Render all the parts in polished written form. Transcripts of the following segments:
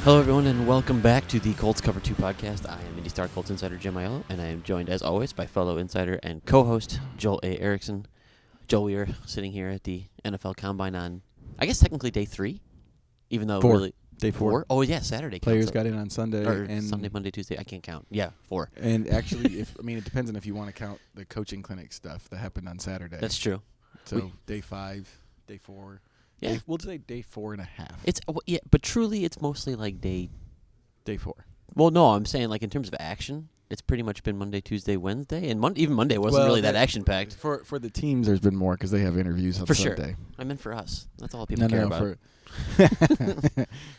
Hello, everyone, and welcome back to the Colts Cover 2 podcast. I am Indy Star Colts insider Jim Aiello, and I am joined, as always, by fellow insider and co-host Joel A. Erickson. Joel, we are sitting here at the NFL Combine on, I guess, technically day 3, even though really... Day 4. Oh, yeah, Saturday. Players got in on Sunday. Or and Sunday, Monday, Tuesday. I can't count. Yeah, 4. And actually, it depends on if you want to count the coaching clinic stuff that happened on Saturday. That's true. So day 5, day 4. Yeah. We'll say day 4.5. It's yeah, but truly, it's mostly like day 4. Well, no, I'm saying like in terms of action, it's pretty much been Monday, Tuesday, Wednesday, and even Monday wasn't really that action-packed. For the teams, there's been more because they have interviews on Sunday. Sure. I meant for us. That's all people care about.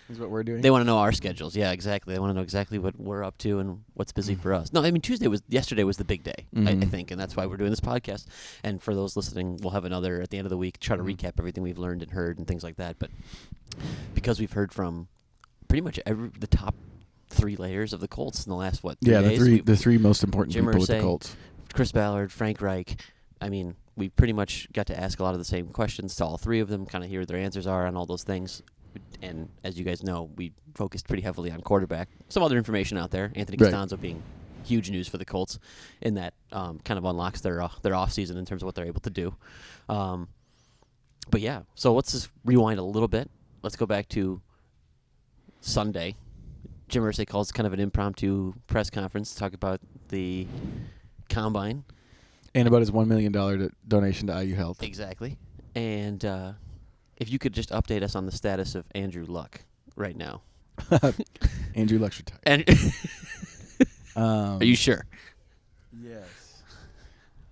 Is what we're doing. They want to know our schedules. Yeah, exactly. They want to know exactly what we're up to and what's busy for us. No, I mean yesterday was the big day, I think, and that's why we're doing this podcast. And for those listening, we'll have another at the end of the week, try to recap everything we've learned and heard and things like that. But because we've heard from pretty much the top 3 layers of the Colts in the last 3 days? The three most important Jim people with Irsay, the Colts. Chris Ballard, Frank Reich. I mean, we pretty much got to ask a lot of the same questions to all 3 of them, kind of hear what their answers are on all those things. And as you guys know, we focused pretty heavily on quarterback. Some other information out there, Anthony Costanzo being huge news for the Colts in that kind of unlocks their offseason in terms of what they're able to do. But yeah, so let's just rewind a little bit. Let's go back to Sunday. Jim Irsay calls kind of an impromptu press conference to talk about the Combine. And about his $1 million donation to IU Health. Exactly. And if you could just update us on the status of Andrew Luck right now. Andrew Luck's retired. Are you sure? Yes.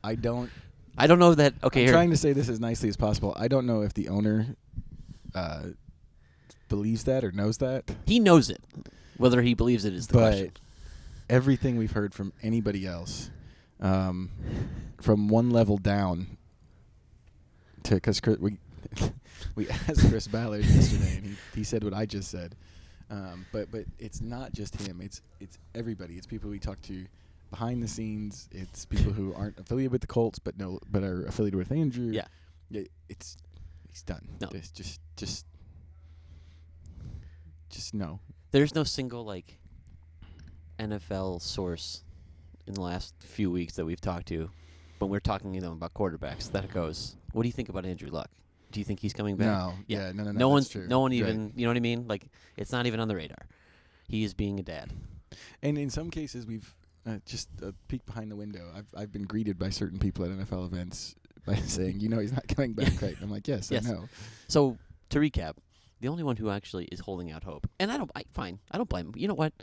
I don't know that. Okay, I'm trying to say this as nicely as possible. I don't know if the owner believes that or knows that. He knows it. Whether he believes it is the question. Everything we've heard from anybody else, from one level down, because we asked Chris Ballard yesterday, and he said what I just said. But it's not just him. It's everybody. It's people we talk to behind the scenes. It's people who aren't affiliated with the Colts, but are affiliated with Andrew. Yeah. He's done. No. Just no. There's no single NFL source in the last few weeks that we've talked to when we're talking to them about quarterbacks that goes, what do you think about Andrew Luck? Do you think he's coming back? No. Yeah. No. No one Right. even, you know what I mean? It's not even on the radar. He is being a dad. And in some cases, we've just a peek behind the window. I've been greeted by certain people at NFL events by saying, he's not coming back, right? I'm like, yes, yes. I know. So to recap, the only one who actually is holding out hope, and I don't blame him. You know what?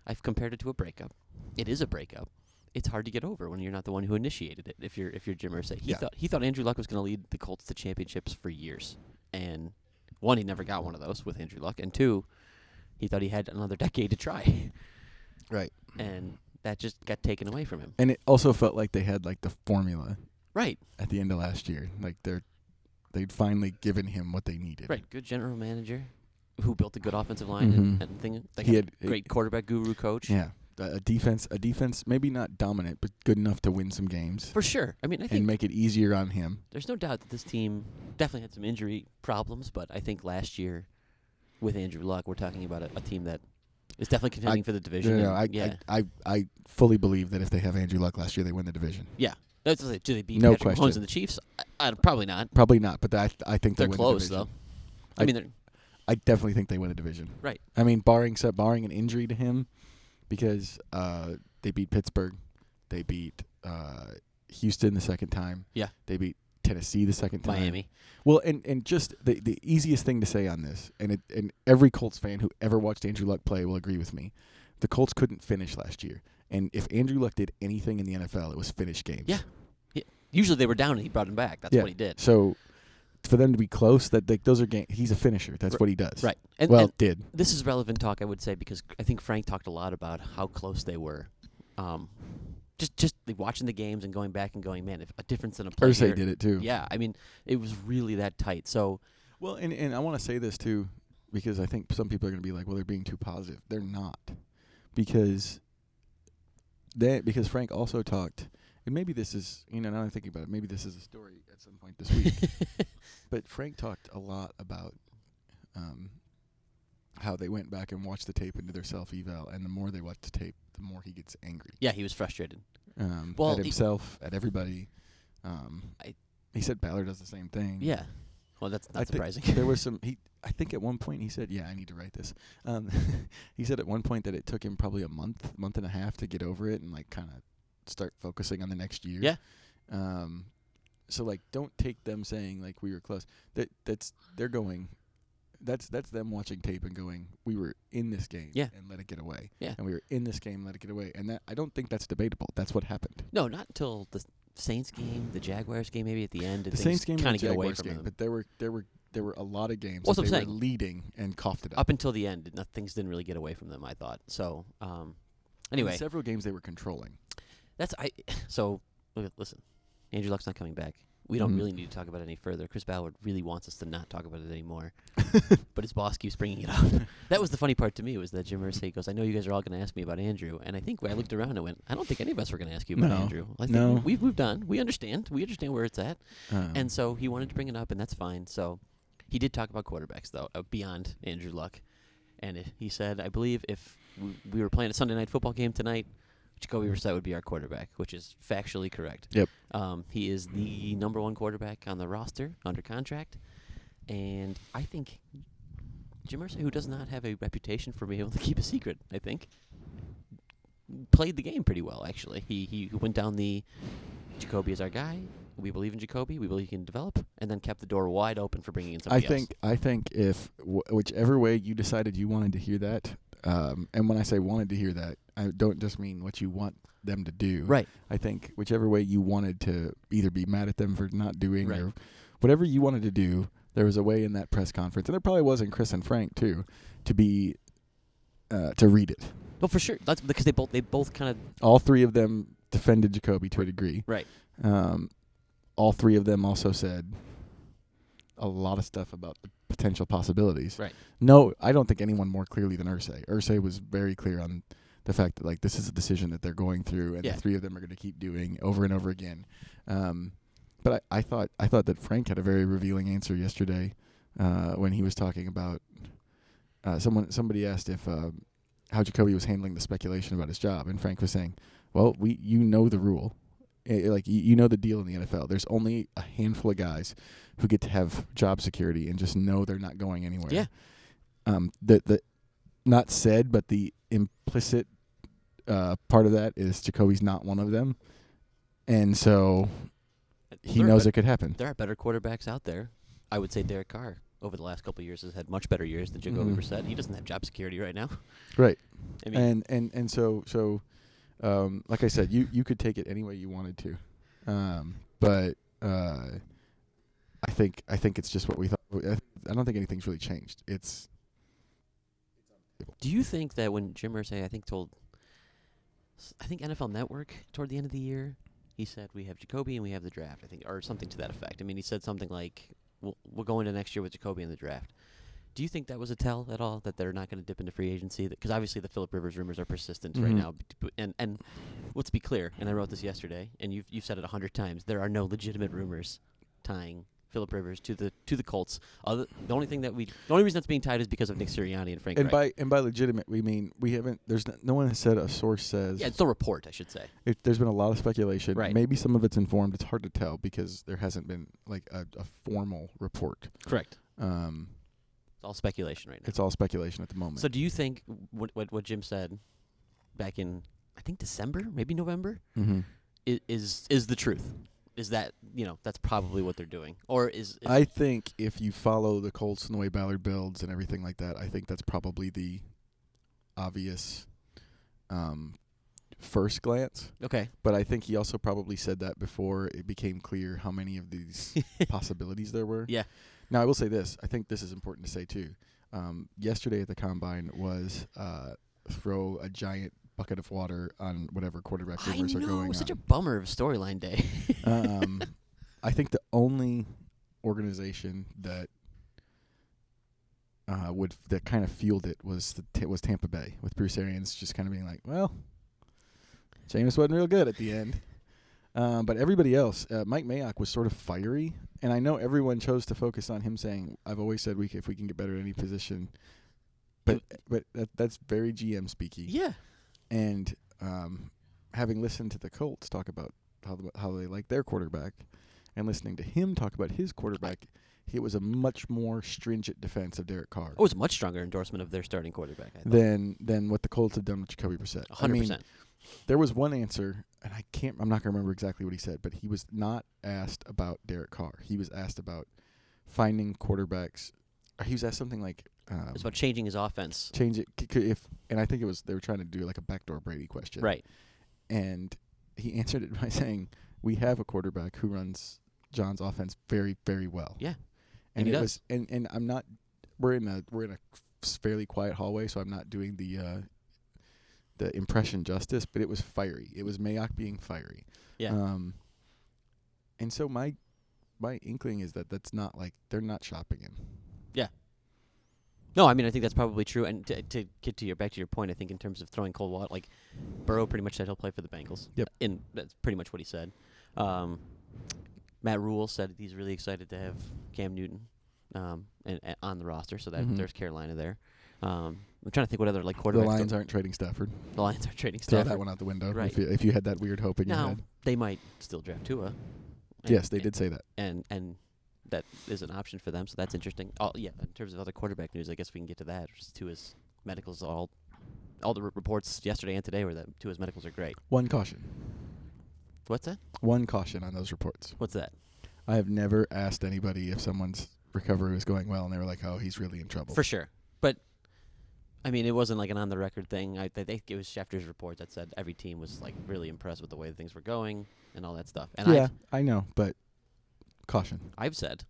I've compared it to a breakup. It is a breakup. It's hard to get over when you're not the one who initiated it. If you're Jim Irsay, he thought Andrew Luck was going to lead the Colts to championships for years, and 1, he never got one of those with Andrew Luck, and 2, he thought he had another decade to try. Right. And that just got taken away from him. And it also felt like they had the formula. Right. At the end of last year, they'd finally given him what they needed. Right. Good general manager who built a good offensive line and thing. He had a great quarterback guru coach. Yeah. A defense maybe not dominant, but good enough to win some games. For sure. I mean, I think and make it easier on him. There's no doubt that this team definitely had some injury problems, but I think last year with Andrew Luck, we're talking about a team that is definitely contending for the division. I fully believe that if they have Andrew Luck last year, they win the division. Yeah. Do they beat no Patrick Mahomes and the Chiefs? Probably not. Probably not, but I think they're they win close, the division. though. I definitely think they win a division. Right. I mean, barring an injury to him, because they beat Pittsburgh, they beat Houston the second time. Yeah. They beat Tennessee the second time. Miami. Well, and just the easiest thing to say on this, and every Colts fan who ever watched Andrew Luck play will agree with me, the Colts couldn't finish last year. And if Andrew Luck did anything in the NFL, it was finish games. Yeah. Usually they were down and he brought him back. That's what he did. So for them to be close, those are games. He's a finisher. That's what he does. Right. And did. This is relevant talk, I would say, because I think Frank talked a lot about how close they were. Just watching the games and going back and going, man, if a difference in a play Irsay did it too. Yeah, I mean, it was really that tight. So, well, and I want to say this too, because I think some people are going to be like, well, they're being too positive. They're not, because Frank also talked. And maybe this is, now I'm thinking about it, maybe this is a story at some point this week. But Frank talked a lot about how they went back and watched the tape and did their self-eval, and the more they watch the tape, the more he gets angry. Yeah, he was frustrated. At himself, at everybody. He said Ballard does the same thing. Yeah. Well, that's not surprising. There was some. I think at one point he said, "Yeah, I need to write this." He said at one point that it took him probably a month and a half to get over it and like kind of start focusing on the next year. Yeah. So like, don't take them saying like we were close. They're going. That's them watching tape and going, we were in this game and let it get away. Yeah. And we were in this game and let it get away. And that I don't think that's debatable. That's what happened. No, not until the Saints game, the Jaguars game, maybe at the end. The Saints game kind and of the get away Jaguars from game, them. but there were a lot of games Well, that that's they what I'm were saying. leading and coughed it up. Up until the end, things didn't really get away from them, I thought. So, anyway. In several games they were controlling. So, listen, Andrew Luck's not coming back. We don't really need to talk about it any further. Chris Ballard really wants us to not talk about it anymore. But his boss keeps bringing it up. That was the funny part to me, was that Jim Irsay goes, I know you guys are all going to ask me about Andrew. And I think I looked around and went, I don't think any of us were going to ask you about Andrew. I think we've moved on. We understand. We understand where it's at. And so he wanted to bring it up, and that's fine. So he did talk about quarterbacks, though, beyond Andrew Luck. And he said, I believe if we were playing a Sunday night football game tonight, Jacoby Brissett would be our quarterback, which is factually correct. Yep. He is the number one quarterback on the roster under contract. And I think Jim Irsay, who does not have a reputation for being able to keep a secret, I think, played the game pretty well, actually. He went down the Jacoby is our guy. We believe in Jacoby. We believe he can develop, and then kept the door wide open for bringing in somebody else. I think if whichever way you decided you wanted to hear that, and when I say wanted to hear that, I don't just mean what you want them to do. Right. I think whichever way you wanted to either be mad at them for not doing Right. or whatever you wanted to do, there was a way in that press conference, and there probably was in Chris and Frank too, to be to read it. Well, for sure. That's because they both kind of All three of them defended Jacoby to a degree. right. All three of them also said a lot of stuff about the potential possibilities. Right. No, I don't think anyone more clearly than Irsay. Irsay was very clear on the fact that like this is a decision that they're going through, and the three of them are going to keep doing over and over again. But I thought that Frank had a very revealing answer yesterday when he was talking about somebody asked if how Jacoby was handling the speculation about his job, and Frank was saying, "Well, you know the rule." Like you know the deal in the NFL. There's only a handful of guys who get to have job security and just know they're not going anywhere. Yeah. The not said, but the implicit part of that is Jacoby's not one of them, and so he knows it could happen. There are better quarterbacks out there. I would say Derek Carr over the last couple of years has had much better years than Jacoby Brissett. He doesn't have job security right now. Right. I mean, and so. Like I said, you could take it any way you wanted to, but I think it's just what we thought. I don't think anything's really changed. Do you think that when Jim Irsay, I think NFL Network toward the end of the year, he said we have Jacoby and we have the draft, I think, or something to that effect. I mean, he said something like we'll go into next year with Jacoby and the draft. Do you think that was a tell at all that they're not going to dip into free agency? Because obviously the Phillip Rivers rumors are persistent right now. And let's be clear, and I wrote this yesterday, and you've said it 100 times, there are no legitimate rumors tying Phillip Rivers to the Colts. The only reason that's being tied is because of Nick Sirianni and Frank Reich. And by legitimate we mean we haven't. There's no one has said a source says. Yeah, it's a report, I should say. There's been a lot of speculation. Right. Maybe some of it's informed. It's hard to tell because there hasn't been like a formal report. Correct. It's all speculation right now. It's all speculation at the moment. So do you think what Jim said back in, I think, December, maybe November, is the truth? Is that, that's probably what they're doing? Or is I think if you follow the Colts and the way Ballard builds and everything like that, I think that's probably the obvious first glance. Okay. But I think he also probably said that before it became clear how many of these possibilities there were. Yeah. Now, I will say this. I think this is important to say, too. Yesterday at the Combine was throw a giant bucket of water on whatever quarterback rumors are going on. It was such a bummer of storyline day. I think the only organization that that kind of fueled it was Tampa Bay, with Bruce Arians just kind of being like, well, Jameis wasn't real good at the end. But everybody else, Mike Mayock was sort of fiery, and I know everyone chose to focus on him saying, I've always said if we can get better at any position, but that's very GM speaky. Yeah. And having listened to the Colts talk about how they like their quarterback, and listening to him talk about his quarterback, it was a much more stringent defense of Derek Carr. It was a much stronger endorsement of their starting quarterback, I thought. Than what the Colts have done with Jacoby Brissett. 100%. I mean, there was one answer, and I'm not going to remember exactly what he said, but he was not asked about Derek Carr. He was asked about finding quarterbacks. He was asked something like, it's about changing his offense. change it and I think it was they were trying to do like a backdoor Brady question. Right. And he answered it by saying, "We have a quarterback who runs John's offense very, very well." Yeah. And he it does. was and I'm not we're in a fairly quiet hallway, so I'm not doing the impression justice, but it was fiery. It was Mayock being fiery. Yeah. And so my inkling is that that's not like they're not shopping him. Yeah. No, I mean, I think that's probably true. And to get to back to your point, I think in terms of throwing cold water, like Burrow pretty much said he'll play for the Bengals. Yep. And that's pretty much what he said. Matt Rule said he's really excited to have Cam Newton and on the roster, so that there's Carolina there. I'm trying to think what other like quarterbacks. The Lions aren't trading Stafford. The Lions are trading Throw Stafford. that one out the window. Right. If you had that weird hope in your Now head. they might still draft Tua. Yes, they did say that. And that is an option for them, so that's interesting. Oh yeah, in terms of other quarterback news, I guess we can get to that. Tua's medicals, all the reports yesterday and today were that Tua's medicals are great. One caution. What's that? One caution on those reports. What's that? I have never asked anybody if someone's recovery was going well, and they were like, "Oh, he's really in trouble." For sure, but I mean, it wasn't like an on the record thing. I think it was Schefter's report that said every team was like really impressed with the way things were going and all that stuff. And yeah, I know, but caution. I've said,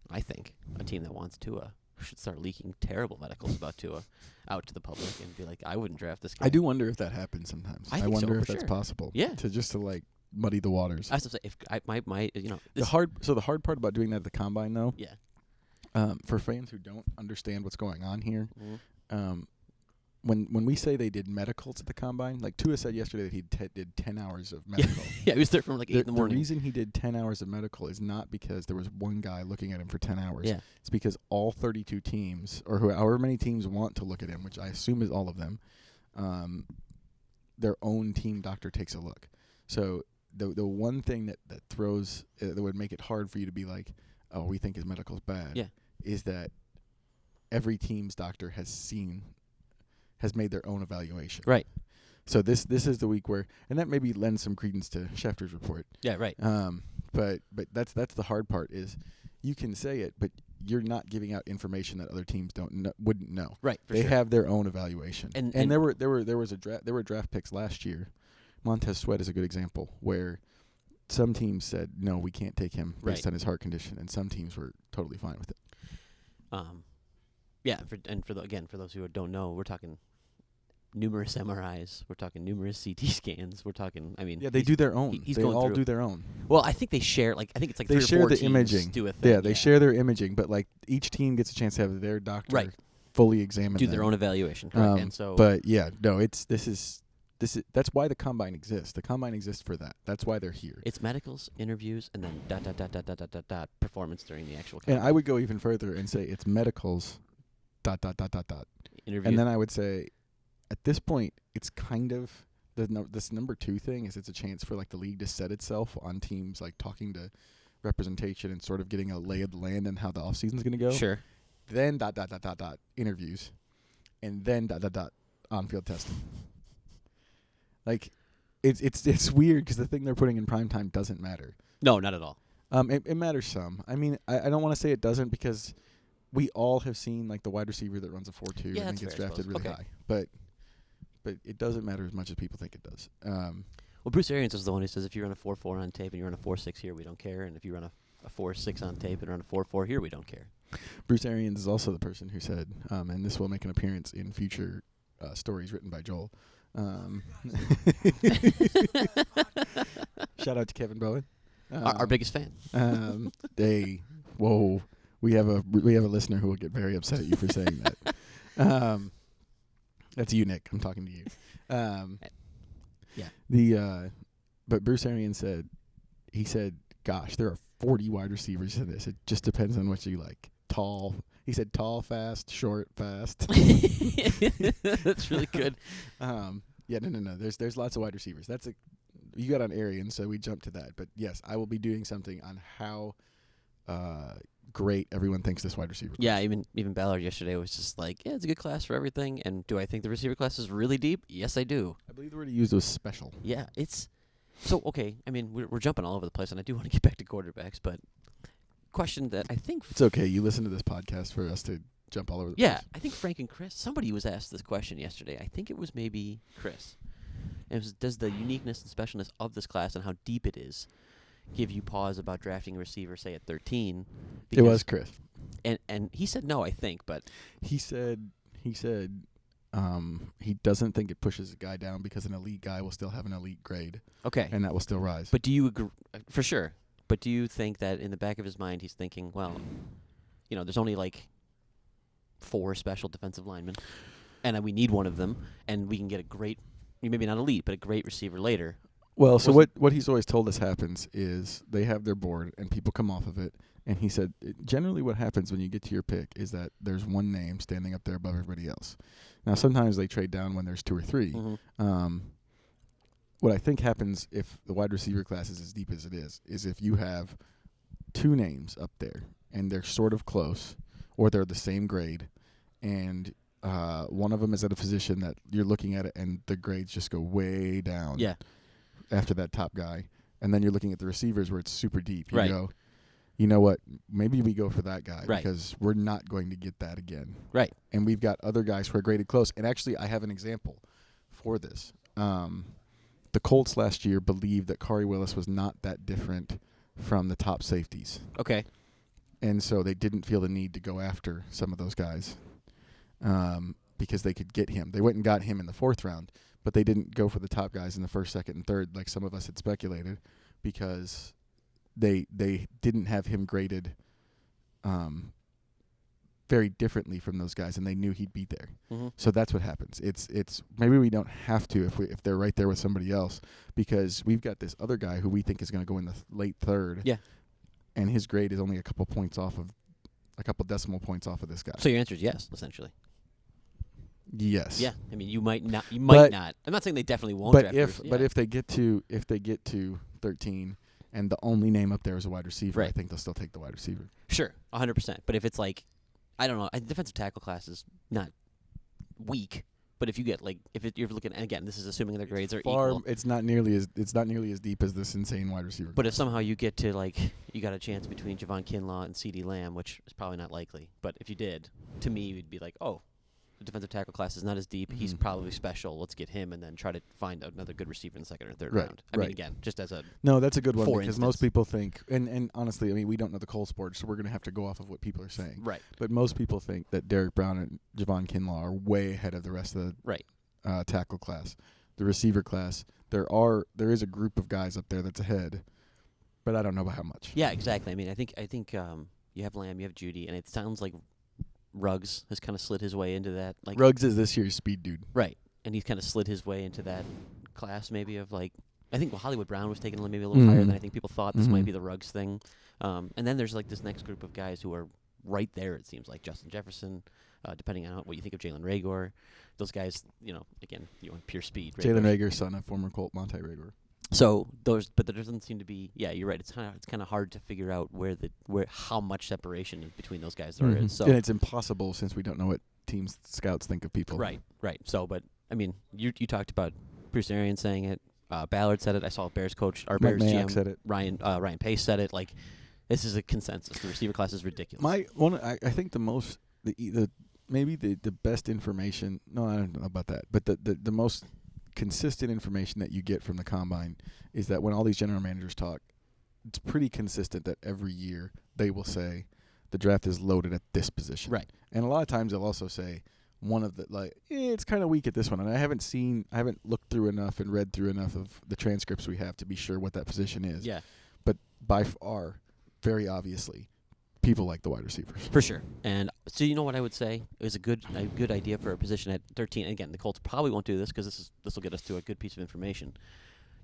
I think a team that wants Tua should start leaking terrible medicals about Tua out to the public and be like, I wouldn't draft this guy. I do wonder if that happens sometimes. I think so, wonder for if that's sure. possible. Yeah. To like muddy the waters. I was to say, if my The hard part about doing that at the combine, though, yeah, for fans who don't understand what's going on here, mm-hmm. When we say they did medicals at the combine, like Tua said yesterday that he did 10 hours of medical. Yeah, he was there from like 8 in the morning. The reason he did 10 hours of medical is not because there was one guy looking at him for 10 hours. Yeah. It's because all 32 teams, or however many teams want to look at him, which I assume is all of them, their own team doctor takes a look. So the one thing that throws that would make it hard for you to be like, oh, we think his medical's bad, is that every team's doctor has made their own evaluation. Right. So this is the week where, and that maybe lends some credence to Schefter's report. Yeah, right. But that's the hard part is you can say it, but you're not giving out information that other teams wouldn't know. Right. They have their own evaluation. And there were draft picks last year. Montez Sweat is a good example where some teams said no, we can't take him based on his heart condition, and some teams were totally fine with it. Yeah, for those who don't know, we're talking numerous MRIs, we're talking numerous CT scans, we're talking. I mean, yeah, they do their own. They all going through. do their own. Well, I think they share. Like, I think it's like they 3 or share 4 the teams imaging. do a thing. Yeah, they share their imaging, but like each team gets a chance to have their doctor fully examine. Do their own evaluation, correct? And so, but yeah, no, this is that's why the combine exists. The combine exists for that. That's why they're here. it's medicals, interviews, and then ... performance during the actual combine. And I would go even further and say it's medicals ... Interview. And then I would say, at this point, it's kind of this number 2 thing is it's a chance for like the league to set itself on teams like talking to representation and sort of getting a lay of the land and how the offseason is going to go. Sure. Then ... interviews, and then ... on-field testing. Like, it's weird because the thing they're putting in primetime doesn't matter. No, not at all. It matters some. I mean, I don't want to say it doesn't because we all have seen like the wide receiver that runs a 4.2 and then gets drafted really high. But it doesn't matter as much as people think it does. Well, Bruce Arians was the one who says if you run a 4.4 on tape and you run a 4.6 here, we don't care, and if you run a 4.6 on tape and run a 4.4 here, we don't care. Bruce Arians is also the person who said, and this will make an appearance in future stories written by Joel. Shout out to Kevin Bowen, Our biggest fan. We have a listener who will get very upset at you for saying that. That's you, Nick. I'm talking to you. Yeah. But Bruce Arians said, gosh, there are 40 wide receivers in this. It just depends on what you like. Tall, He said tall, fast, short, fast. That's really good. Yeah, no. There's lots of wide receivers. You got on Arian, so we jumped to that. But yes, I will be doing something on how great everyone thinks this wide receiver. Yeah, even Ballard yesterday was just like, yeah, it's a good class for everything. And do I think the receiver class is really deep? Yes, I do. I believe the word he used was special. Yeah, it's so okay. I mean, we're jumping all over the place, and I do want to get back to quarterbacks, but question that I think It's okay. You listen to this podcast for us to jump all over the yeah, place. I think Frank and Chris. Somebody was asked this question yesterday. I think it was maybe Chris. And it was, does the uniqueness and specialness of this class and how deep it is give you pause about drafting a receiver, say at 13? It was Chris. And he said no, I think, but He said he doesn't think it pushes a guy down because an elite guy will still have an elite grade, okay. and that will still rise. But do you agree for sure? But do you think that in the back of his mind he's thinking, well, there's only like 4 special defensive linemen, and we need one of them, and we can get a great, maybe not elite, but a great receiver later. Well, so what he's always told us happens is they have their board and people come off of it, and he said generally what happens when you get to your pick is that there's one name standing up there above everybody else. Now sometimes they trade down when there's 2 or 3. Mm-hmm. What I think happens if the wide receiver class is as deep as it is if you have 2 names up there and they're sort of close or they're the same grade, and one of them is at a position that you're looking at it and the grades just go way down. Yeah. After that top guy, and then you're looking at the receivers where it's super deep. You Right. go, you know what? Maybe we go for that guy Right. because we're not going to get that again. Right. And we've got other guys who are graded close. And actually, I have an example for this. The Colts last year believed that Khari Willis was not that different from the top safeties. Okay. And so they didn't feel the need to go after some of those guys because they could get him. They went and got him in the 4th round, but they didn't go for the top guys in the 1st, 2nd, and 3rd like some of us had speculated because they didn't have him graded very differently from those guys, and they knew he'd be there. Mm-hmm. So that's what happens. It's maybe we don't have to if they're right there with somebody else, because we've got this other guy who we think is going to go in the late 3rd. Yeah. And his grade is only a couple decimal points off of this guy. So your answer is yes, essentially. Yes. Yeah. I mean, you might not. But- not. I'm not saying they definitely won't. But draft if first. but Yeah. if they get to 13 and the only name up there is a wide receiver, I Right. think they'll still take the wide receiver. Sure, 100%. But if it's like, I don't know, a defensive tackle class is not weak. But if you get you're looking, and again, this is assuming their grades are equal. It's not nearly as deep as this insane wide receiver. But if somehow you get to you got a chance between Javon Kinlaw and CeeDee Lamb, which is probably not likely, but if you did, to me you'd be like, oh, the defensive tackle class is not as deep. He's Mhm. probably special. Let's get him and then try to find another good receiver in the 2nd or 3rd Right, round. I mean, right. again, just as a No, that's a good one For because instance. most people think, and honestly, I mean, we don't know the Colts board, so we're going to have to go off of what people are saying. right, But most people think that Derek Brown and Javon Kinlaw are way ahead of the rest of the right. tackle class. The receiver class, there is a group of guys up there that's ahead, but I don't know about how much. Yeah, exactly. I mean, I think you have Lamb, you have Judy, and it sounds like Ruggs has kind of slid his way into that. Like Ruggs is this year's speed dude. right, and he's kind of slid his way into that class maybe of I think Hollywood Brown was taken maybe a little higher Mhm. than I think people thought. This Mhm. might be the Ruggs thing. And then there's this next group of guys who are right there, it seems like. Justin Jefferson, depending on what you think of Jalen Reagor. Those guys, again, pure speed. Jalen Reagor's- Reagor, son of former Colt Monte Reagor. So but there doesn't seem to be. Yeah, you're right. It's kind of hard to figure out how much separation in between those guys there is. So And it's impossible since we don't know what teams scouts think of people. right. So, but I mean, you talked about Bruce Arians saying it. Ballard said it. I saw Bears coach, our Mike Bears Mayock GM said it. Ryan Pace said it. This is a consensus. The receiver class is ridiculous. I think the best information. No, I don't know about that. But the most consistent information that you get from the combine is that when all these general managers talk, it's pretty consistent that every year they will say the draft is loaded at this position. Right. And a lot of times they'll also say one of the it's kind of weak at this one. And I haven't looked through enough and read through enough of the transcripts we have to be sure what that position is. Yeah, But by far, very obviously, people like the wide receivers. for sure. And so you know what I would say is a good idea for a position at 13. And again, the Colts probably won't do this because this will get us to a good piece of information.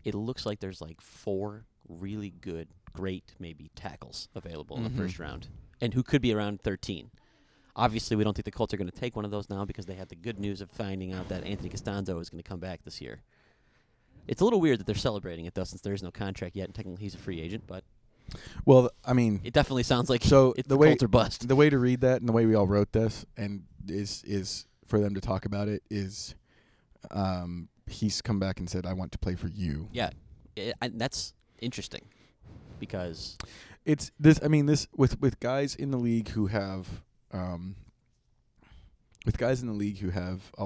It looks like there's 4 really good, great maybe tackles available in the Mhm. 1st round, and who could be around 13. Obviously, we don't think the Colts are going to take one of those now because they had the good news of finding out that Anthony Costanzo is going to come back this year. It's a little weird that they're celebrating it, though, since there is no contract yet, and technically he's a free agent, but Well, I mean, it definitely sounds like so it's the the way Colts are bust. the way to read that and the way we all wrote this and is for them to talk about it is he's come back and said, I want to play for you. Yeah, that's interesting because It's this. I mean, this with guys in the league who have a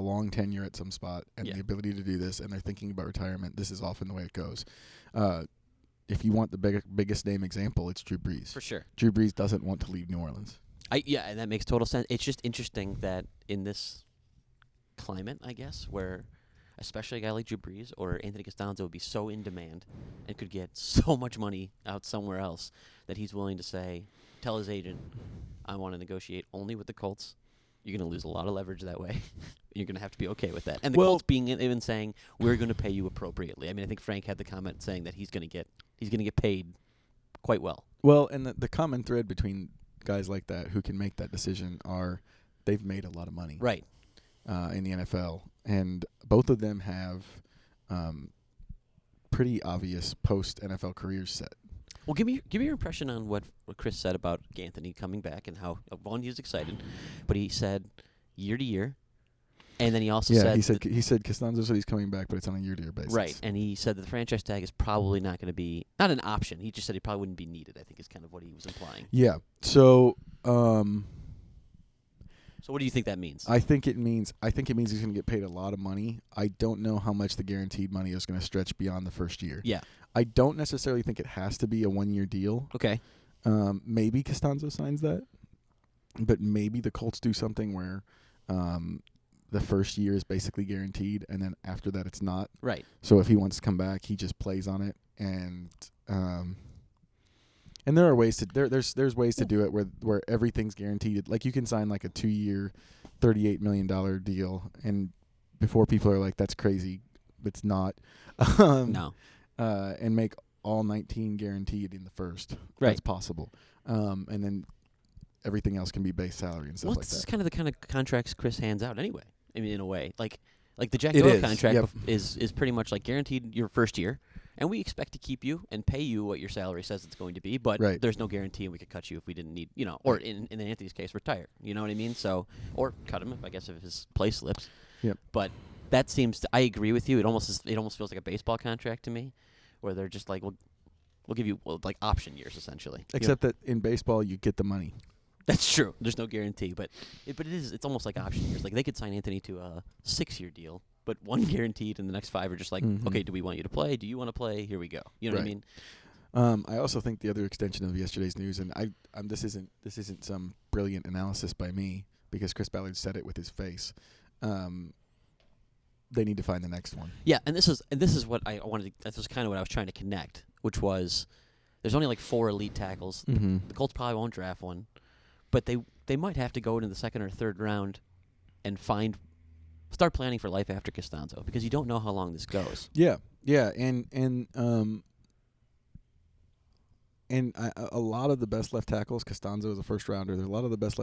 long tenure at some spot and the ability to do this, and they're thinking about retirement. This is often the way it goes. If you want the biggest name example, it's Drew Brees. for sure. Drew Brees doesn't want to leave New Orleans. And that makes total sense. It's just interesting that in this climate, I guess, where especially a guy like Drew Brees or Anthony Costanzo would be so in demand and could get so much money out somewhere else that he's willing to tell his agent, I want to negotiate only with the Colts. You're going to lose a lot of leverage that way. You're going to have to be okay with that. And the Colts being even saying, we're going to pay you appropriately. I mean, I think Frank had the comment saying that he's going to get paid quite well. Well, and the common thread between guys like that who can make that decision are they've made a lot of money. Right. In the NFL, and both of them have pretty obvious post-NFL careers set. Well, give me your impression on what Chris said about Anthony coming back and how one, he was excited, but he said year to year, and then he also said he said Costanzo said he's coming back, but it's on a year-to-year basis. Right, and he said that the franchise tag is probably not going to be not an option. He just said he probably wouldn't be needed. I think is kind of what he was implying. Yeah. So. So what do you think that means? I think it means he's going to get paid a lot of money. I don't know how much the guaranteed money is going to stretch beyond the first year. Yeah. I don't necessarily think it has to be a 1-year deal. Okay. Maybe Costanzo signs that, but maybe the Colts do something where the first year is basically guaranteed, and then after that it's not. Right. So if he wants to come back, he just plays on it, and there are ways to there's ways to do it where everything's guaranteed. Like you can sign like a 2-year, $38 million deal, and before people are like, "That's crazy," it's not. No. And make all 19 guaranteed in the first. Right. That's possible. And then everything else can be base salary and stuff like This that. is kind of the kind of contracts Chris hands out anyway. I mean, in a way, like the Jack It Doyle is, contract yep. is pretty much like guaranteed your first year, and we expect to keep you and pay you what your salary says it's going to be, but Right. there's no guarantee, and we could cut you if we didn't need, or in Anthony's case, retire. You know what I mean? So, or cut him if his play slips. Yep. But that seems to, I agree with you. It almost feels like a baseball contract to me, where they're just like, we'll give you like option years essentially. Except that in baseball, you get the money. That's true. There's no guarantee, but it's almost like option years. Like they could sign Anthony to a 6-year deal, but one guaranteed, and the next 5 are just like, okay, do we want you to play? Do you want to play? Here we go. You know what I mean? I also think the other extension of yesterday's news, and this isn't some brilliant analysis by me because Chris Ballard said it with his face. They need to find the next one. Yeah, and this is what I wanted. That was kind of what I was trying to connect, which was there's only like 4 elite tackles. Mm-hmm. The Colts probably won't draft one, but they might have to go into the 2nd or 3rd round and start planning for life after Costanzo because you don't know how long this goes. Yeah, and a lot of the best left tackles, Costanzo is a first rounder. A lot of the best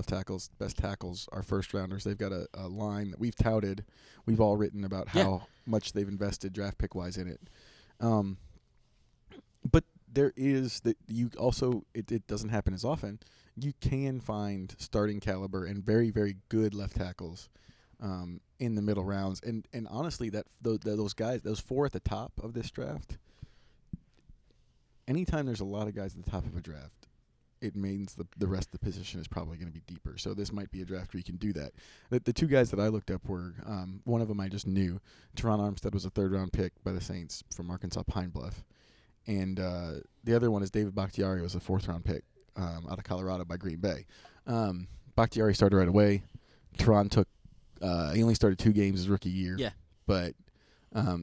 tackles are first rounders. They've got a line that we've touted. We've all written about how much they've invested draft pick wise in it. But there is that you also it doesn't happen as often. You can find starting caliber and very, very good left tackles in the middle rounds. And honestly, those guys, those 4 at the top of this draft. Anytime there's a lot of guys at the top of a draft, it means the rest of the position is probably going to be deeper. So this might be a draft where you can do that. The 2 guys that I looked up were, one of them I just knew. Teron Armstead was a 3rd-round pick by the Saints from Arkansas Pine Bluff. And the other one is David Bakhtiari, was a 4th-round pick out of Colorado by Green Bay. Bakhtiari started right away. Teron he only started 2 games his rookie year. Yeah. But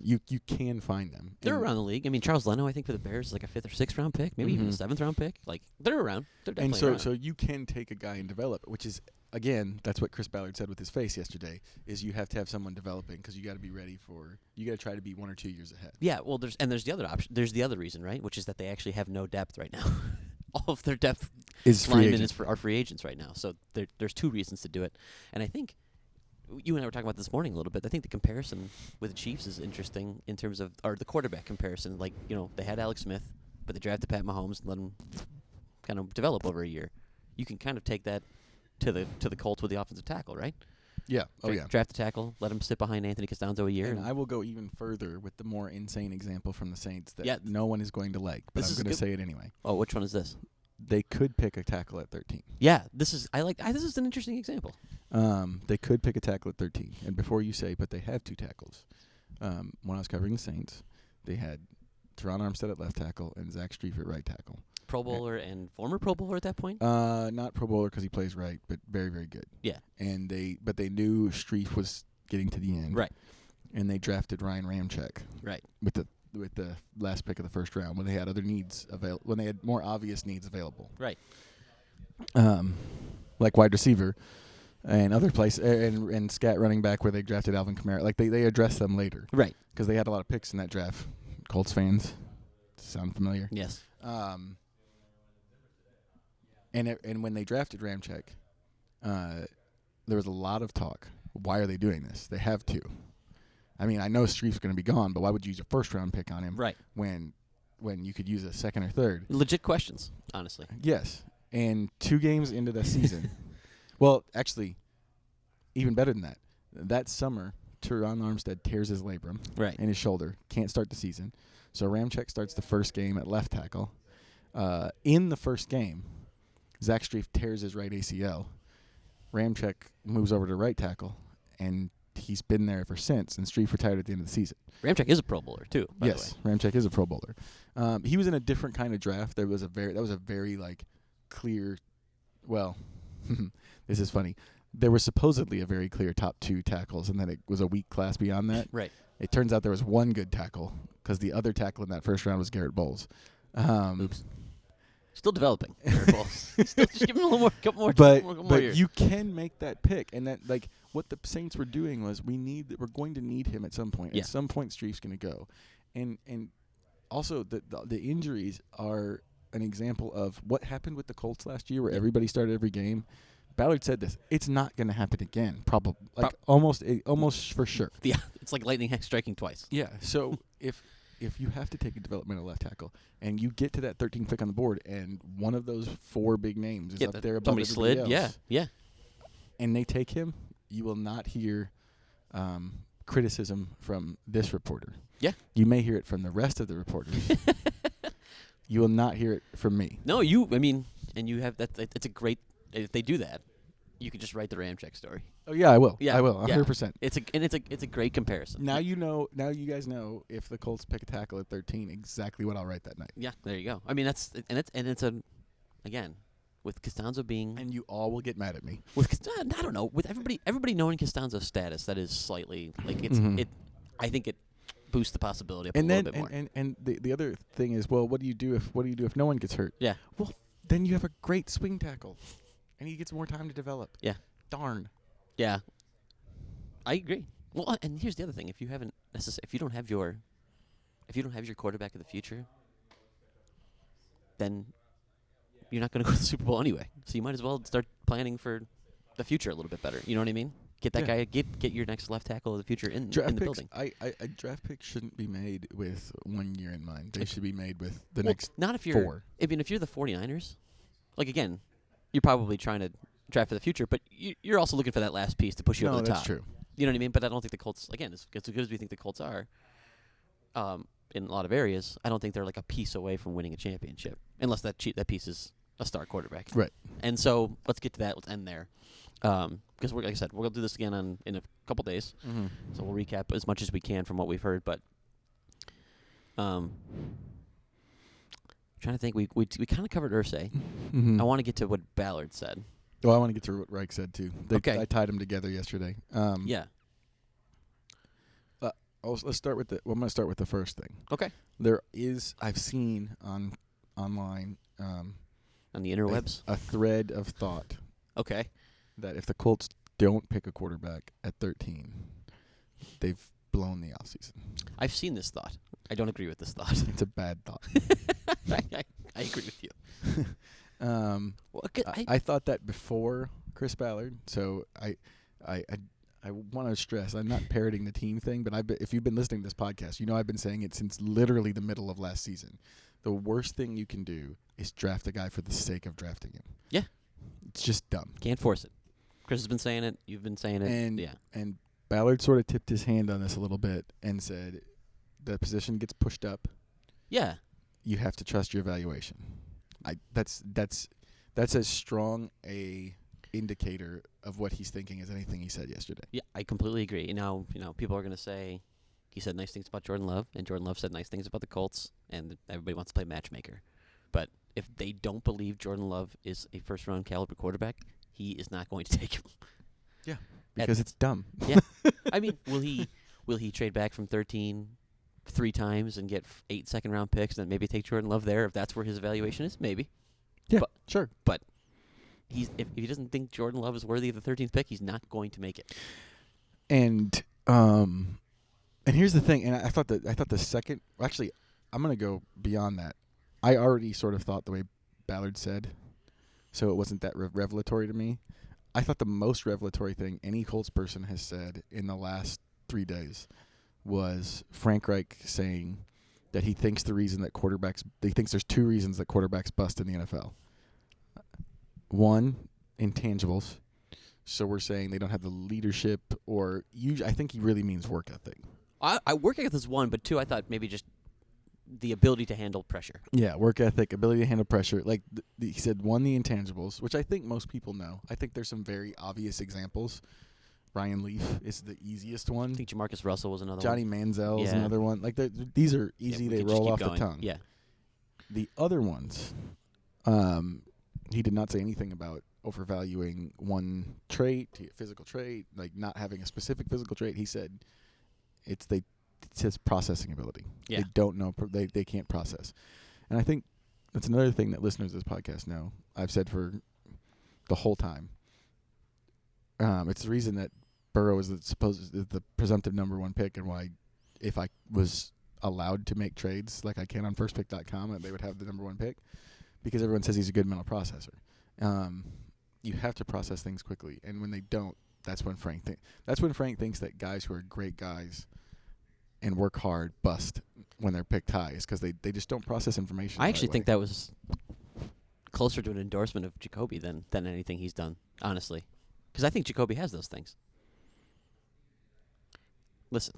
you can find them. They're around the league. I mean, Charles Leno, I think for the Bears is like a 5th or 6th round pick, maybe even a 7th round pick. Like they're around. They're definitely around. So you can take a guy and develop, which is again, that's what Chris Ballard said with his face yesterday. Is you have to have someone developing because you got to be ready you got to try to be 1 or 2 years ahead. Yeah. Well, there's the other option. There's the other reason, right? Which is that they actually have no depth right now. all of their depth Is free linemen agent. are free agents right now. So there's two reasons to do it. And I think you and I were talking about this morning a little bit. I think the comparison with the Chiefs is interesting in terms of, or the quarterback comparison. Like, they had Alex Smith, but they drafted Pat Mahomes and let him kind of develop over a year. You can kind of take that to the Colts with the offensive tackle, right? Yeah. Oh, yeah. Draft the tackle, let him sit behind Anthony Costanzo a year. And I will go even further with the more insane example from the Saints that Yeah. no one is going to like, but This I'm is going to good. say it anyway. Oh, which one is this? They could pick a tackle at 13. Yeah, this is this is an interesting example. They could pick a tackle at 13. And before you say, but they have two tackles. When I was covering the Saints, they had Teron Armstead at left tackle and Zach Strief at right tackle. Pro Bowler and former Pro Bowler at that point? Not Pro Bowler because he plays right, but very, very good. Yeah. And they knew Strief was getting to the end. Right. And they drafted Ryan Ramczyk Right. with the last pick of the first round when they had other needs when they had more obvious needs available. Right. Like wide receiver and other place and scat running back where they drafted Alvin Kamara. Like they addressed them later. Right. Because they had a lot of picks in that draft. Colts fans sound familiar? Yes. And when they drafted Ramczyk, there was a lot of talk. Why are they doing this? They have to. I mean, I know Strief's going to be gone, but why would you use a first-round pick on him? Right. When you could use a second or third? Legit questions, honestly. Yes. And 2 games into the season, well, actually, even better than that. That summer, Teron Armstead tears his labrum Right. in his shoulder. Can't start the season. So Ramczyk starts the first game at left tackle. In the first game, Zach Strief tears his right ACL. Ramczyk moves over to right tackle, and he's been there ever since, and Strief retired at the end of the season. Ramczyk is a Pro Bowler, too, by Yes, the way. Ramczyk is a Pro Bowler. He was in a different kind of draft. That was a very like clear. Well, this is funny. There was supposedly a very clear top 2 tackles, and then it was a weak class beyond that. Right. It turns out there was one good tackle because the other tackle in that first round was Garrett Bowles. Oops. Still developing. Still just give him a couple more But years. you can make that pick, and that like what the Saints were doing was we're going to need him at some point. Yeah. At some point, Strief's going to go, and also the injuries are an example of what happened with the Colts last year, where everybody started every game. Ballard said this: it's not going to happen again. Probably, almost for sure. Yeah, it's like lightning striking twice. Yeah. So if you have to take a developmental left tackle and you get to that 13th pick on the board, and one of those 4 big names is up there above somebody everybody slid. else, Yeah. and they take him, you will not hear criticism from this reporter. Yeah. You may hear it from the rest of the reporters. You will not hear it from me. No, and you have that. It's a great. If they do that, you can just write the Ramczyk story. Oh yeah, I will. Yeah, I will. 100%. It's a great comparison. Now you know. Now you guys know if the Colts pick a tackle at 13, exactly what I'll write that night. Yeah, there you go. I mean, it's again, with Costanzo being And you all will get mad at me. I don't know, with everybody knowing Costanzo's status, that is slightly like Mhm. I think it boosts the possibility up And a then little bit more. and the other thing is, well, what do you do if no one gets hurt? Yeah. Well, then you have a great swing tackle, and he gets more time to develop. Yeah. Darn. Yeah, I agree. Well, and here's the other thing: if you don't have your quarterback of the future, then you're not going to go to the Super Bowl anyway. So you might as well start planning for the future a little bit better. You know what I mean? Get that Yeah. guy. Get your next left tackle of the future in Draft the picks. building. I draft picks shouldn't be made with 1 year in mind. They Like- should be made with the Well, next not if you're 4. I mean, if you're the 49ers, like again, you're probably trying to draft for the future, but you're also looking for that last piece to push you No, over the that's top. true. You know what I mean? But I don't think the Colts, again, as good as we think the Colts are, in a lot of areas, I don't think they're like a piece away from winning a championship, unless that piece is a star quarterback. Right. And so let's get to that. Let's end there, because like I said, we're gonna do this again in a couple days. Mm-hmm. So we'll recap as much as we can from what we've heard. But trying to think, we kind of covered Irsay. Mm-hmm. I want to get to what Ballard said. Oh, I want to get to what Reich said too. Okay. I tied them together yesterday. Yeah. Let's start with I'm going to start with the first thing. Okay. I've seen online On the interwebs. a thread of thought Okay. that if the Colts don't pick a quarterback at 13, they've blown the offseason. I've seen this thought. I don't agree with this thought. It's a bad thought. I I agree with you. Well, I thought that before Chris Ballard, so I want to stress I'm not parroting the team thing, but if you've been listening to this podcast, you know I've been saying it since literally the middle of last season. The worst thing you can do is draft a guy for the sake of drafting him. Yeah. It's just dumb. Can't force it. Chris has been saying it. You've been saying it. And Ballard sort of tipped his hand on this a little bit and said the position gets pushed up. Yeah. You have to trust your evaluation. That's as strong a indicator of what he's thinking as anything he said yesterday. Yeah, I completely agree. Now, people are going to say he said nice things about Jordan Love, and Jordan Love said nice things about the Colts, and everybody wants to play matchmaker. But if they don't believe Jordan Love is a first-round caliber quarterback, he is not going to take him. Yeah, because it's dumb. Yeah. I mean, will he trade back from 13 3 times and get 8 second-round picks and then maybe take Jordan Love there if that's where his evaluation is? Maybe. Yeah, sure. But if he doesn't think Jordan Love is worthy of the 13th pick, he's not going to make it. And here's the thing, and I thought the second, actually, I'm going to go beyond that. I already sort of thought the way Ballard said, so it wasn't that revelatory to me. I thought the most revelatory thing any Colts person has said in the last 3 days was Frank Reich saying that he thinks there's 2 reasons that quarterbacks bust in the NFL. One, intangibles. So we're saying they don't have the leadership or I think he really means work ethic. I work ethic is one, but 2, I thought maybe just the ability to handle pressure. Yeah, work ethic, ability to handle pressure. Like he said, 1, the intangibles, which I think most people know. I think there's some very obvious examples. Ryan Leaf is the easiest one. I think Jamarcus Russell was another Johnny one. Manziel is another one. Like these are easy; they roll off the tongue. Yeah. The other ones, he did not say anything about overvaluing one trait, physical trait, like not having a specific physical trait. He said it's his processing ability. Yeah. They don't know. They can't process, and I think that's another thing that listeners of this podcast know. I've said for the whole time. It's the reason that Burrow is the presumptive number 1 pick, and why, if I was allowed to make trades like I can on firstpick.com, they would have the number 1 pick, because everyone says he's a good mental processor. You have to process things quickly, and when they don't, that's when Frank thinks that guys who are great guys and work hard bust when they're picked high, is because they just don't process information. I actually think that was closer to an endorsement of Jacoby than anything he's done, honestly. Because I think Jacoby has those things. Listen,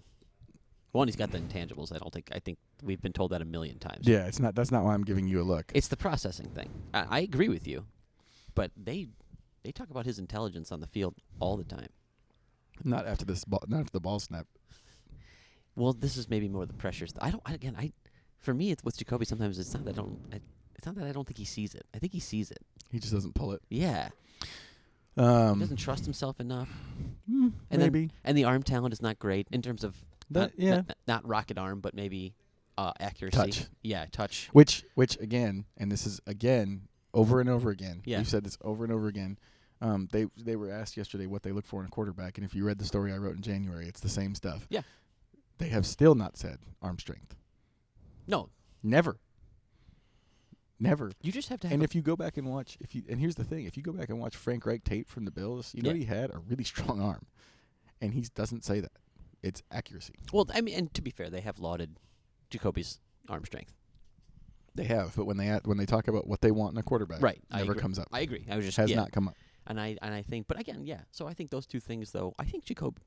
1, he's got the intangibles. I think we've been told that a million times. Yeah, that's not why I'm giving you a look. It's the processing thing. I agree with you, but they talk about his intelligence on the field all the time. Not after the ball snap. Well, this is maybe more the pressures. For me, it's with Jacoby. Sometimes it's not that I don't think he sees it. I think he sees it. He just doesn't pull it. Yeah. He doesn't trust himself enough. And maybe. And the arm talent is not great in terms of not rocket arm, but maybe accuracy. Touch. Yeah, touch. Which again, and this is again over and over again. Yeah. We've said this over and over again. They were asked yesterday what they look for in a quarterback, and if you read the story I wrote in January, it's the same stuff. Yeah. They have still not said arm strength. No. Never. You just have to have. And if you go back and watch, and here's the thing, if you go back and watch Frank Reich tape from the Bills, you know he had a really strong arm, and he doesn't say that. It's accuracy. Well, I mean, and to be fair, they have lauded Jacoby's arm strength. They have, but when they talk about what they want in a quarterback, right, never comes up. I agree. I was just has not come up. And I think, but again, yeah. So I think those 2 things, though. I think Jacoby.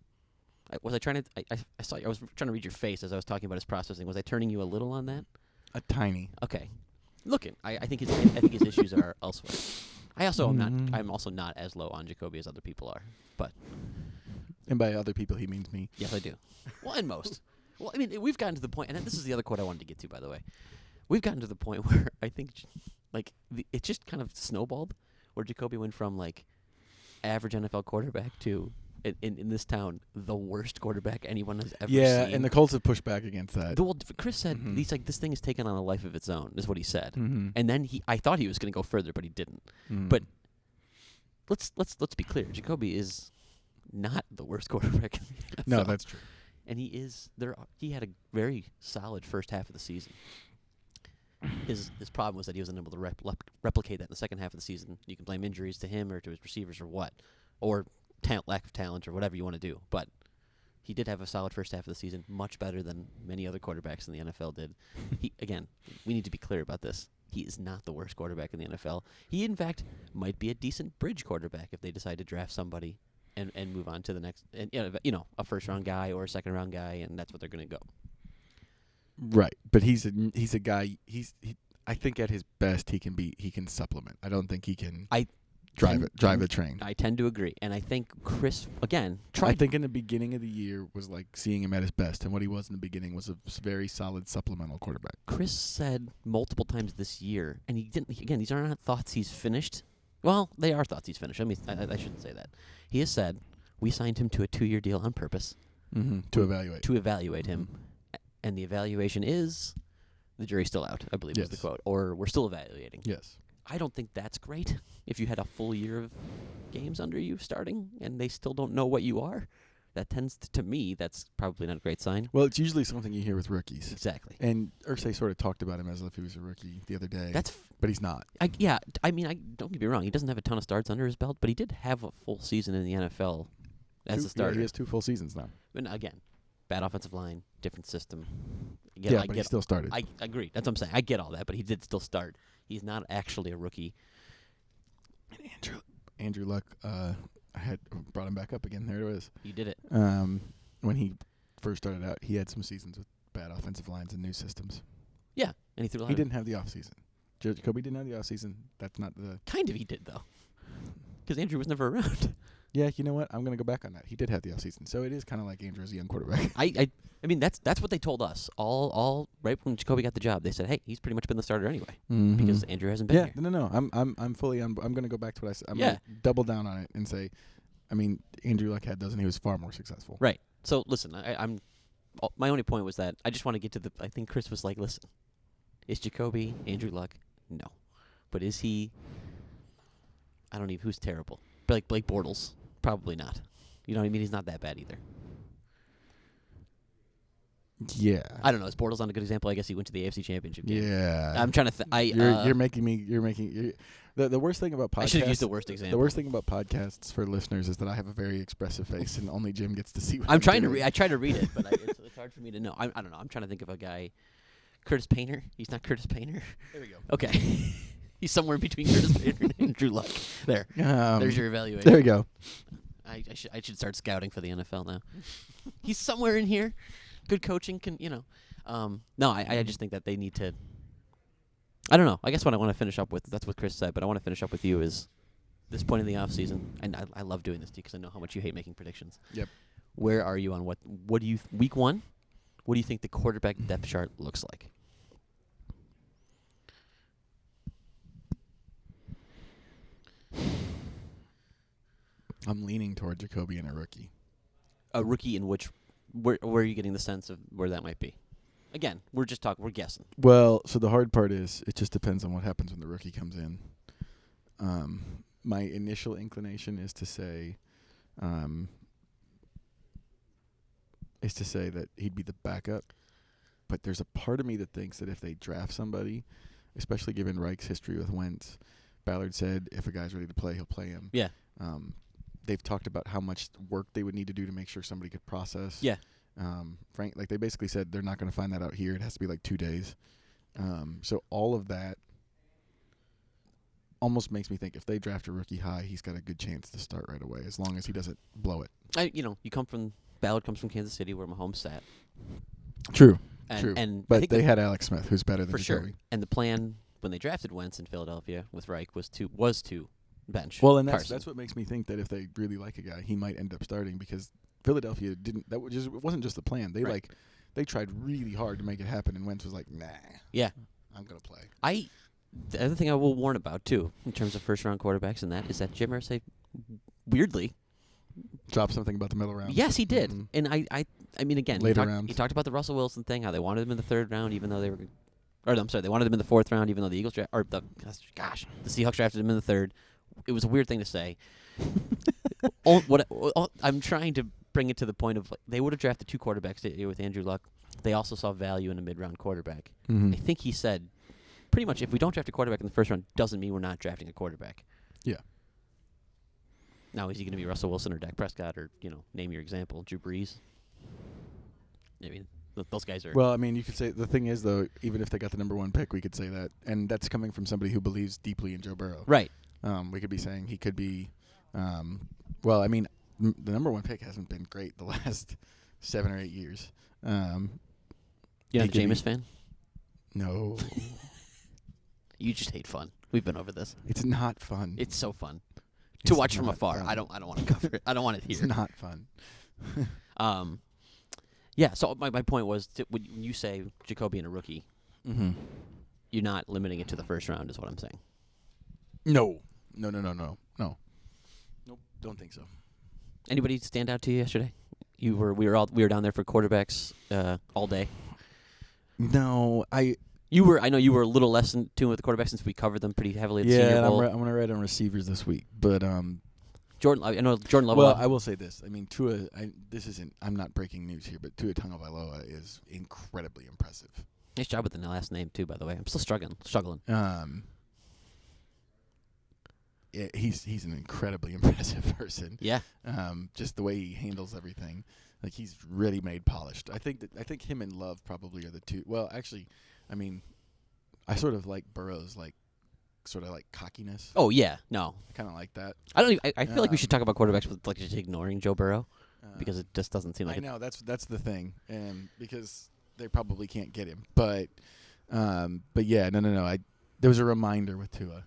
I was trying to read your face as I was talking about his processing. Was I turning you a little on that? A tiny. Okay. Look, I think his issues are elsewhere. I'm also not as low on Jacoby as other people are, but. And by other people, he means me. Yes, I do. Well, and most. Well, I mean, we've gotten to the point, and this is the other quote I wanted to get to, by the way. We've gotten to the point where I think, it just kind of snowballed, where Jacoby went from average NFL quarterback to. In this town, the worst quarterback anyone has ever seen. Yeah, and the Colts have pushed back against that. Well, Chris said he's this thing is taking on a life of its own, is what he said. Mm-hmm. And then I thought he was going to go further, but he didn't. Mm. But let's be clear, Jacoby is not the worst quarterback in the NFL. No, that's true. And he had a very solid first half of the season. his problem was that he wasn't able to replicate that in the second half of the season. You can blame injuries to him or to his receivers or what, or lack of talent or whatever you want to do. But he did have a solid first half of the season, much better than many other quarterbacks in the NFL did. Again, we need to be clear about this. He is not the worst quarterback in the NFL. He, in fact, might be a decent bridge quarterback if they decide to draft somebody and move on to the next, and a first-round guy or a second-round guy, and that's what they're going to go. Right, but he's a guy. I think at his best he can supplement. I don't think he can drive a train. I tend to agree, and I think Chris again tried. I think in the beginning of the year was like seeing him at his best, and what he was in the beginning was a very solid supplemental quarterback. Chris said multiple times this year, and he didn't. Again, these are not thoughts he's finished. Well, they are thoughts he's finished. I mean, I shouldn't say that. He has said we signed him to a 2-year deal on purpose to evaluate him, and the evaluation is the jury's still out. I believe was the quote, or we're still evaluating. Yes. I don't think that's great. If you had a full year of games under you starting and they still don't know what you are, that tends to me, that's probably not a great sign. Well, it's usually something you hear with rookies. Exactly. And Irsay sort of talked about him as if he was a rookie the other day. But he's not. Don't get me wrong. He doesn't have a ton of starts under his belt, but he did have a full season in the NFL as a starter. Yeah, he has 2 full seasons now. And again, bad offensive line, different system. But he still started. I agree. That's what I'm saying. I get all that, but he did still start. He's not actually a rookie. And Andrew Luck, I had brought him back up again. There it was. You did it. When he first started out, he had some seasons with bad offensive lines and new systems. Yeah, and he threw a lot. He didn't have the offseason. Jacoby didn't have the offseason. That's not the... Kind of he did, though. Because Andrew was never around. Yeah, you know what? I'm going to go back on that. He did have the offseason. So it is kind of like Andrew as a young quarterback. I mean, that's what they told us. All right when Jacoby got the job, they said, hey, he's pretty much been the starter anyway. Mm-hmm. Because Andrew hasn't been here. No. I'm fully on. I'm going to go back to what I said. I'm going to double down on it and say, I mean, Andrew Luck had those, and he was far more successful. Right. So, listen, I'm my only point was that I just want to get to I think Chris was like, listen, is Jacoby Andrew Luck? No. But is he, I don't even, who's terrible? But like Blake Bortles? Probably not. You know what I mean? He's not that bad either. Yeah. I don't know. Is Bortles not a good example? I guess he went to the AFC Championship game. Yeah. I'm trying to You're making the worst thing about podcasts. I should have used the worst example. The worst thing about podcasts for listeners is that I have a very expressive face and only Jim gets to see what I'm trying doing. to I try to read it, but it's hard for me to know. I don't know. I'm trying to think of a guy. Curtis Painter? He's not Curtis Painter? There we go. Okay. He's somewhere between Curtis Painter and Andrew Luck. There. There's your evaluation. There we go. I should start scouting for the NFL now. He's somewhere in here. Good coaching can, No, I just think that they need to. I don't know. I guess what I want to finish up with, that's what Chris said, but I want to finish up with you is this point in the offseason, and I love doing this to you because I know how much you hate making predictions. Yep. Where are you on what do you, week 1, what do you think the quarterback depth chart looks like? I'm leaning toward Jacoby and a rookie. A rookie in which, where are you getting the sense of where that might be? Again, we're we're guessing. Well, so the hard part is it just depends on what happens when the rookie comes in. My initial inclination is to say that he'd be the backup. But there's a part of me that thinks that if they draft somebody, especially given Reich's history with Wentz, Ballard said if a guy's ready to play, he'll play him. Yeah. They've talked about how much work they would need to do to make sure somebody could process. Yeah. They basically said they're not going to find that out here. It has to be like 2 days. So all of that almost makes me think if they draft a rookie high, he's got a good chance to start right away, as long as he doesn't blow it. Ballard comes from Kansas City, where Mahomes sat. True. But they had Alex Smith, who's better than for Jacoby. sure. And the plan when they drafted Wentz in Philadelphia with Reich was to bench. Well, and Carson. that's what makes me think that if they really like a guy, he might end up starting because Philadelphia didn't. It wasn't just the plan. They tried really hard to make it happen, and Wentz was like, "Nah, yeah, I'm gonna play." The other thing I will warn about too, in terms of first-round quarterbacks, and that is that Jim Irsay, weirdly, dropped something about the middle round. Yes, he did, and I mean, again, he talked about the Russell Wilson thing, how they wanted him in the 3rd round, even though they wanted him in the 4th round, even though the Eagles the Seahawks drafted him in the 3rd. It was a weird thing to say. I'm trying to bring it to the point of they would have drafted 2 quarterbacks with Andrew Luck. They also saw value in a mid-round quarterback. Mm-hmm. I think he said pretty much if we don't draft a quarterback in the first round, doesn't mean we're not drafting a quarterback. Yeah. Now, is he going to be Russell Wilson or Dak Prescott or, name your example, Drew Brees? I mean, those guys are... Well, I mean, you could say the thing is, though, even if they got the number 1 pick, we could say that. And that's coming from somebody who believes deeply in Joe Burrow. Right. We could be saying he could be... well, I mean, the number 1 pick hasn't been great the last 7 or 8 years. You're not a Jameis fan? No. You just hate fun. We've been over this. It's not fun. It's so fun. It's To watch from not afar. fun. I don't want to cover it. I don't want it here. It's not fun. Yeah, so my point was, when you say Jacoby and a rookie, Mm-hmm. you're not limiting it to the first round is what I'm saying. No. Nope. Don't think so. Anybody stand out to you yesterday? We were down there for quarterbacks all day. No, I know you were a little less in tune with the quarterbacks since we covered them pretty heavily at the Senior Bowl. I'm going to write on receivers this week, but Jordan, I know Jordan Love. well, I will say this. I mean, I'm not breaking news here, but Tua Tagovailoa is incredibly impressive. Nice job with the last name too, by the way. I'm still struggling. Yeah, he's an incredibly impressive person. Yeah. Just the way he handles everything, like he's really made polished. I think him and Love probably are the two. Well, actually, I mean, I sort of like Burrow's sort of cockiness. Oh yeah, no. I kind of like that. I feel like we should talk about quarterbacks with just ignoring Joe Burrow because it just doesn't seem like. I know that's the thing, and because they probably can't get him, but yeah, no. There was a reminder with Tua.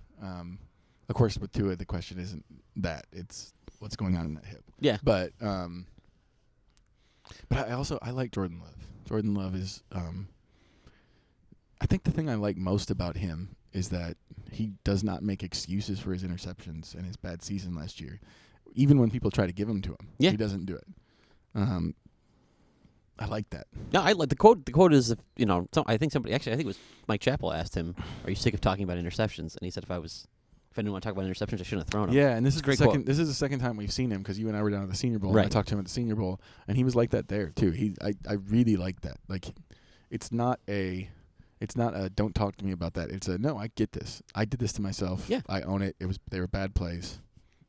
Of course, with Tua, the question isn't that; it's what's going on in that hip. Yeah. But I like Jordan Love. Jordan Love is. I think the thing I like most about him is that he does not make excuses for his interceptions and his bad season last year, even when people try to give them to him. Yeah. He doesn't do it. I like that. No, I like the quote. The quote is, I think it was Mike Chappell asked him, "Are you sick of talking about interceptions?" And he said, "If I didn't want to talk about interceptions, I shouldn't have thrown them." Yeah, and this is great quote. This is the second time we've seen him because you and I were down at the Senior Bowl. Right. And I talked to him at the Senior Bowl, and he was like that there too. I really like that. Like, it's not a don't talk to me about that. It's a no. I get this. I did this to myself. Yeah. I own it. They were bad plays.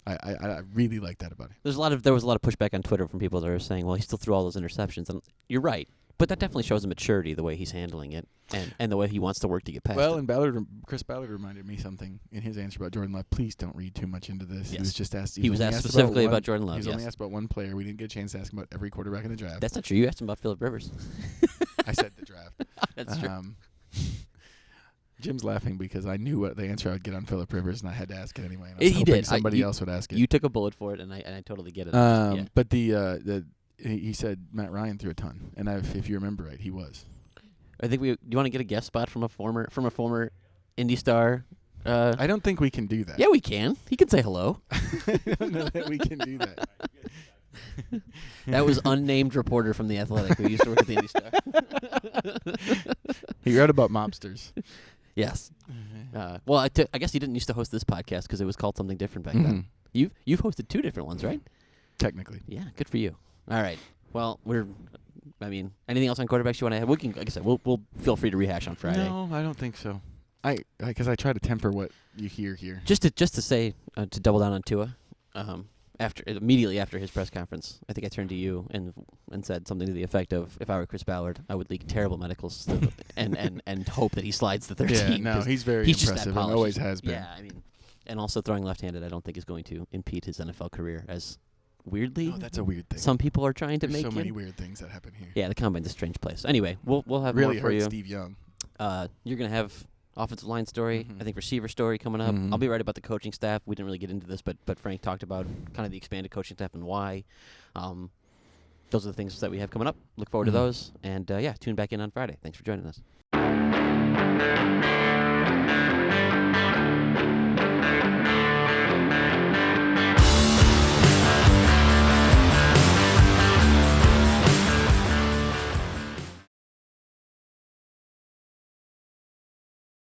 I really like that about him. There was a lot of pushback on Twitter from people that are saying, "Well, he still threw all those interceptions," and you're right. But that definitely shows a maturity, the way he's handling it, and the way he wants to work to get past Well, it. and Chris Ballard reminded me something in his answer about Jordan Love. Please don't read too much into this. Yes. He was just asked. He was asked specifically about Jordan Love. He was yes. only asked about one player. We didn't get a chance to ask him about every quarterback in the draft. That's not true. You asked him about Phillip Rivers. I said the draft. That's true. Jim's laughing because I knew what the answer I would get on Phillip Rivers, and I had to ask it anyway. And I was He hoping did. somebody else would ask it. You took a bullet for it, and I totally get it. Yeah. But he said Matt Ryan threw a ton, and if you remember right, he was. I think do you want to get a guest spot from a former Indy star? I don't think we can do that. Yeah, we can. He can say hello. I don't know that we can do that. That was unnamed reporter from The Athletic who used to work at the Indy Star. He wrote about mobsters. Yes. Well, I guess he didn't used to host this podcast because it was called something different back then. You've hosted 2 different ones, right? Technically. Yeah, good for you. All right. Well, anything else on quarterbacks you want to add? We can, like I said, we'll feel free to rehash on Friday. No, I don't think so. Because I try to temper what you hear here. Just to say to double down on Tua, immediately after his press conference, I think I turned to you and said something to the effect of, "If I were Chris Ballard, I would leak terrible medicals and hope that he slides the 13." Yeah, no, he's very impressive and always has been. Yeah, I mean, and also throwing left-handed, I don't think is going to impede his NFL career as weirdly. Oh, that's a weird thing. Some people are trying to There's make so many weird things that happen here. Yeah, the combine's a strange place. Anyway, we'll have really more for hurt you. Steve Young. You're gonna have offensive line story. I think receiver story coming up. I'll be right about the coaching staff. We didn't really get into this, but Frank talked about kind of the expanded coaching staff and why. Those are the things that we have coming up. Look forward to those. And tune back in on Friday. Thanks for joining us.